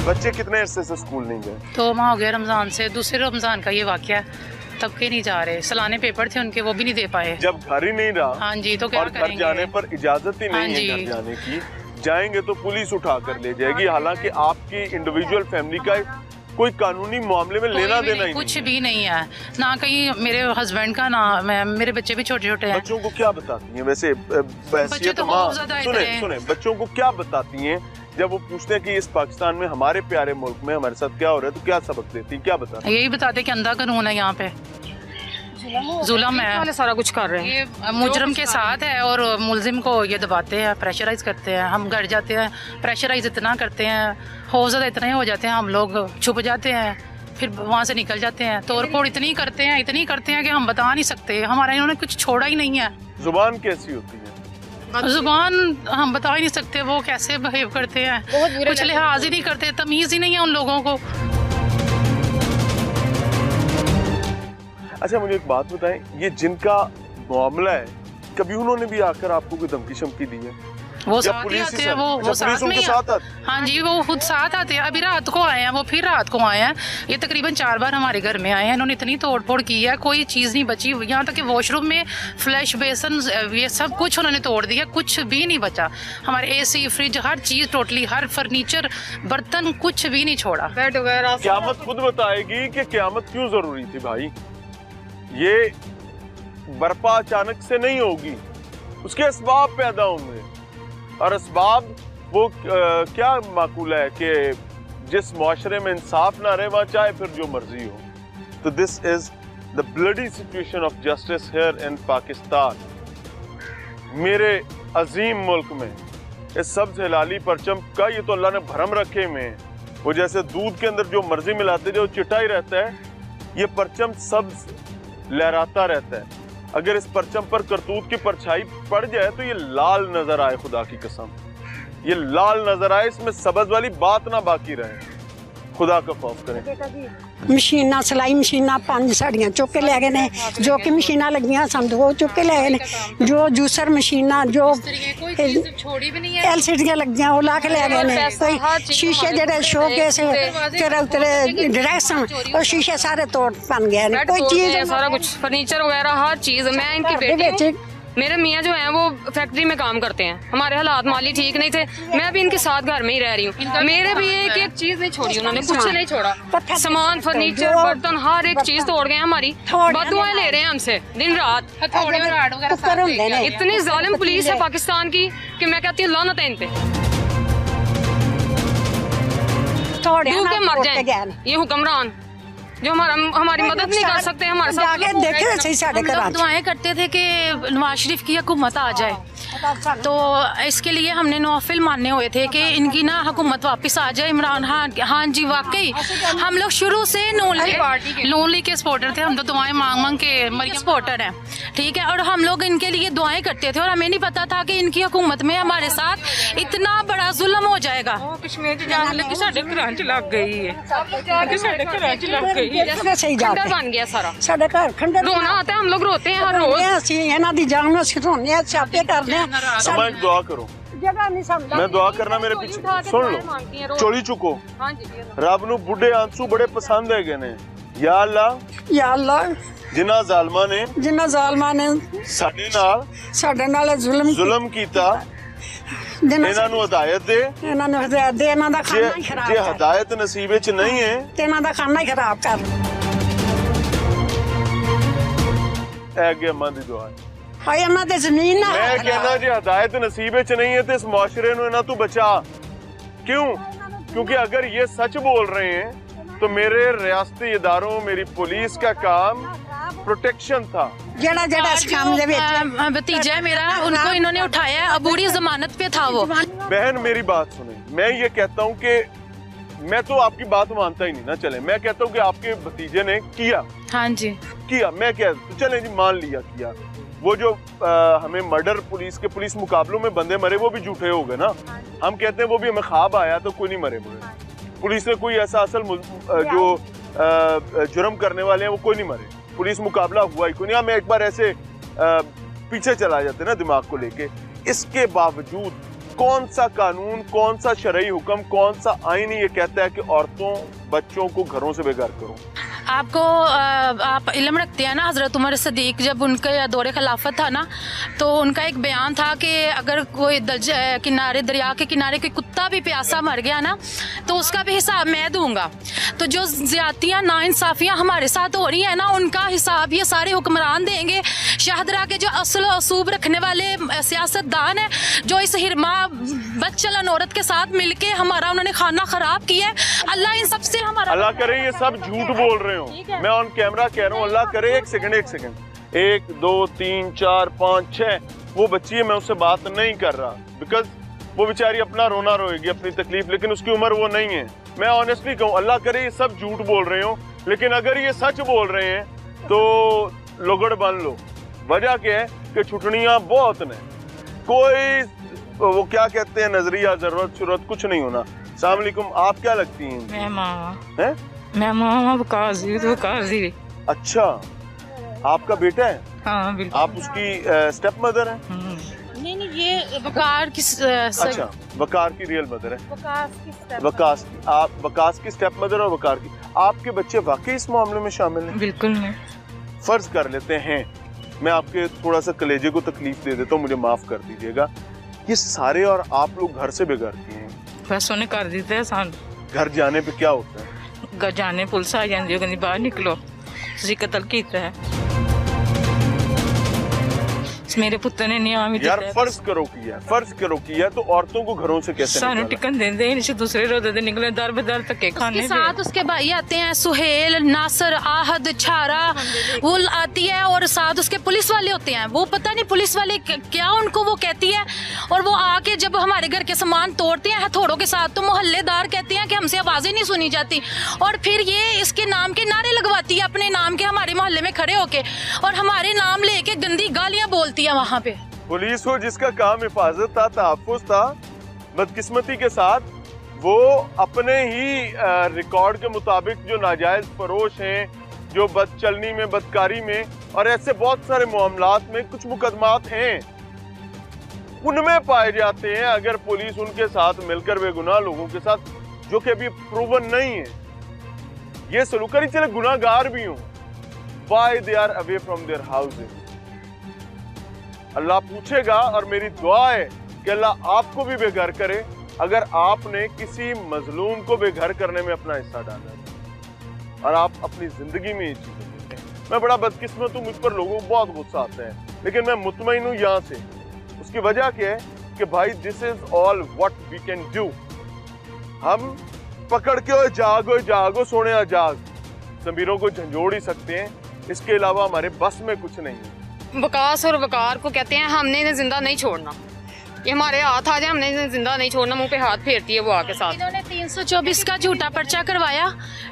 बच्चे कितने अरसे से स्कूल नहीं गए? 2 माह हो गया रमजान से, दूसरे रमजान का ये वाकया है, तब के नहीं जा रहे। सालाने पेपर थे उनके, वो भी नहीं दे पाए। जब घर ही नहीं रहा, हाँ जी, तो क्या और घर करेंगे? जाने पर इजाजत ही नहीं है घर जाने की, जाएंगे तो पुलिस उठा कर ले जाएगी। हालांकि आपकी इंडिविजुअल फैमिली का कोई कानूनी मामले में लेना देना ही कुछ भी नहीं है, ना कहीं मेरे हस्बैंड का, ना मेरे बच्चे भी छोटे छोटे हैं। बच्चों को क्या बताती हैं वैसे? बच्चे तो बहुत ज्यादा सुने, बच्चों को क्या बताती हैं जब वो पूछते हैं कि इस पाकिस्तान में, हमारे प्यारे मुल्क में हमारे साथ क्या हो रहा है, तो क्या सबक देती, क्या बताती? यही बताते कि अंधा कानून है, यहाँ पे जुल्म है, सारा कुछ कर रहे हैं। ये मुजरम के साथ है और मुलजिम को ये दबाते हैं, प्रेशराइज करते हैं। हम घर जाते हैं, प्रेशराइज इतना करते हैं, हौसला इतने हो जाते हैं, हम लोग छुप जाते हैं, फिर वहाँ से निकल जाते हैं। तोड़ फोड़ इतनी करते हैं कि हम बता नहीं सकते। हमारा इन्होंने कुछ छोड़ा ही नहीं है। जुबान कैसी होती है? जुबान हम बता ही नहीं सकते, वो कैसे बिहेव करते हैं, कुछ लिहाज ही नहीं करते, तमीज ही नहीं है उन लोगों को। अच्छा मुझे एक बात बताएं, ये जिनका मामला है, कभी उन्होंने भी आकर आपको कोई धमकी शमकी दी है? वो साथ ही आते हैं, वो साथ में साथ हाँ जी, वो खुद साथ आते हैं। अभी रात को आए हैं, वो फिर रात को आए हैं। ये तकरीबन 4 बार हमारे घर में आए हैं। इन्होंने इतनी तोड़ फोड़ की है, कोई चीज़ नहीं बची। यहाँ तक कि वॉशरूम में फ्लैश बेसन, ये सब कुछ उन्होंने तोड़ दिया, कुछ भी नहीं बचा। हमारे AC, फ्रिज, हर चीज़ टोटली, हर फर्नीचर, बर्तन, कुछ भी नहीं छोड़ा। बेड वगैरह क़यामत खुद बताएगी कि क़यामत क्यों जरूरी थी भाई। ये बर्पा अचानक से नहीं होगी, उसके असबाब पैदा होंगे, और असबाब वो क्या माकूल है कि जिस मुआशरे में इंसाफ ना रहे वहाँ चाहे फिर जो मर्जी हो। तो this is the bloody situation of justice here in Pakistan. मेरे अजीम मुल्क में इस सब्ज हिलाली परचम का ये तो अल्लाह ने भरम रखे में, वो जैसे दूध के अंदर जो मर्जी मिलाते जो चिटा ही रहता है, ये परचम सब्ज लहराता रहता है। अगर इस परचम पर करतूत की परछाई पड़ जाए तो ये लाल नजर आए, खुदा की कसम ये लाल नजर आए, इसमें सब्ज वाली बात ना बाकी रहे। खुदा का खौफ करें। मशीना सिलाई मशीना 5 साड़ियां चुक के ले गए ने, जो कि मशीना लगियां सन वो चुक के ले गए ने, जो जूसर मशीना, जो LCD लगियां वो ला के ले गए ने। कोई शीशे जेडे शोकेस तेरे उतरे डायरेक्शन और शीशे सारे तोड़ पन गए ने। कोई चीज सारा कुछ फर्नीचर वगैरह हर चीज। मैं इनकी बेटी, मेरे मियाँ जो हैं वो फैक्ट्री में काम करते हैं। हमारे हालात माली ठीक नहीं थे, मैं भी इनके साथ घर में ही रह रही हूँ। मेरे भी एक चीज नहीं छोड़ी उन्होंने, कुछ नहीं छोड़ा। सामान, फर्नीचर, बर्तन, हर एक चीज तोड़ गए। हमारी बदुआएं ले रहे हैं हमसे दिन रात। इतनी जालिम पुलिस है पाकिस्तान की कि मैं कहती हूँ लानत है इन पे। डूब के मर जाए ये हुक्मरान जो हमारी मदद नहीं कर सकते। हमारे साथ दुआएं करते थे कि नवाज शरीफ की हुकूमत आ जाए, तो इसके लिए हमने नौफिल मानने हुए थे कि इनकी ना हुकूमत वापस आ जाए। इमरान हाँ जी, वाकई हम लोग शुरू से नून लीग के सपोर्टर थे। हम तो दुआएं मांग मांग के मरियम सपोर्टर हैं, ठीक है। और हम लोग इनके लिए दुआएं करते थे और हमें नहीं पता था कि इनकी हुकूमत में हमारे साथ इतना बड़ा जुल्म हो जाएगा। खंडर बन गया सारा, रोना आता है, हम लोग रोते हैं हर रोज। मैं दुआ करूं, मैं दुआ करना मेरे पीछे सुन लो, चोली चुको। रब नू बुढ़े आंसू बड़े पसंद है ने। या अल्लाह जिन्ना जालमा ने साडे नाल जुल्म कीता, इन्हां नू हिदायत दे, इन्हां दा खाना ही खराब जे हिदायत नसीबे च नहीं है ते इन्हां दा खाना ही खराब कर। आगे अम्मा दी दुआ है। हाय अम्मा ते जमीन ना मैं कहना जे हिदायत नसीबे च नहीं है तो इस मुआशरे नू इन्हां तू बचा। क्यों? क्योंकि अगर ये सच बोल रहे हैं तो मेरे रियासती इदारों, मेरी पुलिस का काम प्रोटेक्शन था। भतीजा है मेरा, उनको इन्होंने उठाया, अबूरी जमानत पे था वो। बहन मेरी बात सुने, मैं ये कहता हूँ कि मैं तो आपकी बात मानता ही नहीं ना, चले मैं कहता हूँ कि आपके भतीजे ने किया। हाँ जी किया, मैं क्या चले जी मान लिया किया। वो जो हमें मर्डर पुलिस मुकाबलों में बंदे मरे वो भी झूठे हो गए ना। हम कहते हैं वो भी हमें ख्वाब आया तो कोई नहीं मरे मुरे। पुलिस ने कोई ऐसा असल जो जुर्म करने वाले हैं वो कोई नहीं मरे। पुलिस मुकाबला हुआ ही कोई नहीं। हम एक बार ऐसे पीछे चला जाते ना दिमाग को लेके। इसके बावजूद कौन सा कानून, कौन सा शरई हुक्म, कौन सा आईन ये कहता है कि औरतों बच्चों को घरों से बेघर करो? आपको आप इल्म रखते हैं ना, हज़रत उमर सदीक जब उनके दौरे खिलाफत था ना, तो उनका एक बयान था कि अगर कोई किनारे दरिया के किनारे कोई कुत्ता भी प्यासा मर गया ना, तो उसका भी हिसाब मैं दूंगा। तो जो ज़्यादतियाँ नाइंसाफ़ियाँ हमारे साथ हो रही हैं ना, उनका हिसाब ये सारे हुक्मरान देंगे। शाहदरा के जो असल असूब रखने वाले सियासतदान हैं, जो इस हिरमा बदचलन औरत के साथ मिलके हमारा उन्होंने खाना ख़राब किया है, अल्लाह इन सबसे हमारा अल्लाह करे ये सब झूठ बोल रहे हो। मैं ऑन कैमरा कह रहा हूँ, अल्लाह करे। एक सेकंड 1 2 3 4 5 6 वो बच्ची है, मैं उससे बात नहीं कर रहा बिकॉज वो बेचारी अपना रोना रोएगी, अपनी तकलीफ, लेकिन उसकी उम्र वो नहीं है। मैं ऑनेस्टली कहूँ, अल्लाह करे ये सब झूठ बोल रहे हो, लेकिन अगर ये सच बोल रहे हैं तो लोगड़ बन लो। वजह क्या है कि छुटनियां बहुत ने, कोई वो क्या कहते हैं नजरिया जरूरत कुछ नहीं होना। अस्सलाम वालेकुम, आप क्या लगती हैं? मैं मामा हैं? मैं मामा वकास। अच्छा, आपका बेटा है? हाँ बिल्कुल। आप उसकी स्टेप मदर हैं? नहीं, ये वकार की अच्छा, वकार की रियल मदर है। वकास की, आप वकास की स्टेप मदर और वकार की। आपके बच्चे वाकई इस मामले में शामिल हैं? बिल्कुल नहीं। फर्ज कर लेते हैं, मैं आपके थोड़ा सा कलेजे को तकलीफ दे देता हूँ, मुझे माफ कर दीजिएगा। ये सारे और आप लोग घर से बिगड़ती हैं, बस उन्हें कर देते हैं सान। घर जाने पे क्या होता है? घर जाने पुलिस आ जाती है, कहती बाहर निकलो, तुसी कत्ल कीता है। मेरे पुत्र ने नहीं आमी यार फर्ज करो किया तो औरतों को घरों से कैसे सानू टिकन देंदे इनसे दूसरे रोदे दे निकले दर बदर तक खाने के साथ उसके भाई आते हैं, सुहेल, नासर, आहद, छारा, वो आती है और साथ उसके पुलिस वाले होते हैं। वो पता नहीं पुलिस वाले क्या उनको वो कहती है, और वो आके जब हमारे घर के सामान तोड़ते हैं हथौड़ों के साथ, तो मोहल्लेदार कहते हैं कि हमसे आवाजें नहीं सुनी जाती, और फिर ये इसके नाम के नारे लगवाती है अपने नाम के हमारे मोहल्ले में खड़े होके, और हमारे नाम लेके गंदी गालियां बोलती है वहाँ पे। पुलिस हो जिसका काम हिफाजत था, तहफ्फुज़ था, बदकिस्मती के साथ वो अपने ही रिकॉर्ड के मुताबिक जो नाजायज फरोश हैं, जो बदचलनी में, बदकारी में और ऐसे बहुत सारे मामलात में कुछ मुकदमात हैं, उनमें पाए जाते हैं। अगर पुलिस उनके साथ मिलकर बेगुनाह लोगों के साथ, जो कि अभी प्रूवन नहीं है, ये सलूक करी, चले गुनाहगार भी हों, why they are away from their houses. अल्लाह पूछेगा, और मेरी दुआ है कि अल्लाह आपको भी बेघर करे अगर आपने किसी मजलूम को बेघर करने में अपना हिस्सा डाला है और आप अपनी जिंदगी में ये चीजें देखते हैं। मैं बड़ा बदकिस्मत हूँ, मुझ पर लोगों को बहुत गुस्सा आता है, लेकिन मैं मुतमईन हूँ यहाँ से। उसकी वजह क्या है कि भाई this is all what we can do. हम पकड़ के जागो सोने जाग, जमीरों को झंझोड़ ही सकते हैं, इसके अलावा हमारे बस में कुछ नहीं है। वकास और वकार को कहते हैं हमने इन्हें जिंदा नहीं छोड़ना, ये हमारे हाथ आ जाए हमने इन्हें जिंदा नहीं छोड़ना। मुंह पे हाथ फेरती है वो आके साथ। इन्होंने 324 का झूठा पर्चा करवाया,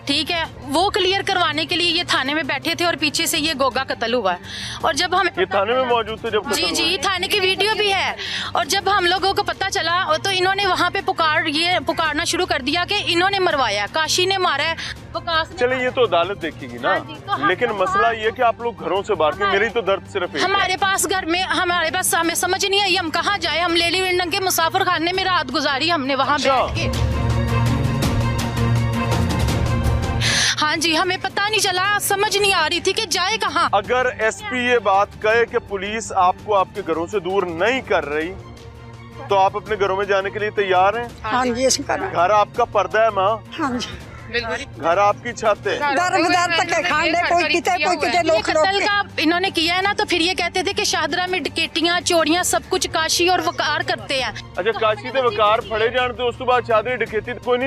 ठीक है, वो क्लियर करवाने के लिए ये थाने में बैठे थे और पीछे से ये गोगा कत्ल हुआ है। और जब हम ये थाने में मौजूद थे जब जी थाने की वीडियो भी है, और जब हम लोगों को पता चला तो इन्होंने वहाँ पे पुकारना शुरू कर दिया कि इन्होंने मरवाया, काशी ने मारा है। चले ये तो अदालत देखेगी ना, लेकिन मसला ये कि आप लोग घरों से बाहर के, मेरी तो दर्द सिर्फ हमारे पास घर में हमारे पास हमें समझ नहीं आई हम कहाँ जाए। हम लेली विंडन के मुसाफिर खाने में रात गुजारी हमने वहाँ बैठ के। हाँ जी, हमें पता नहीं चला, समझ नहीं आ रही थी कि जाए कहाँ। अगर एसपी ये बात कहे कि पुलिस आपको आपके घरों से दूर नहीं कर रही, तो आप अपने घरों में जाने के लिए तैयार हैं? हाँ जी, घर आपका पर्दा है माँ? हाँ जी, घर आपकी छत है। कत्ल का इन्होंने किया है ना, तो फिर ये कहते थे कि शाहदरा में डकैतियां, चोरियां, सब कुछ काशी और वकार करते हैं। अच्छा, काशी ते वकार फड़े जान ते उस तो बाद शाहदरा डकैती कोई नहीं ना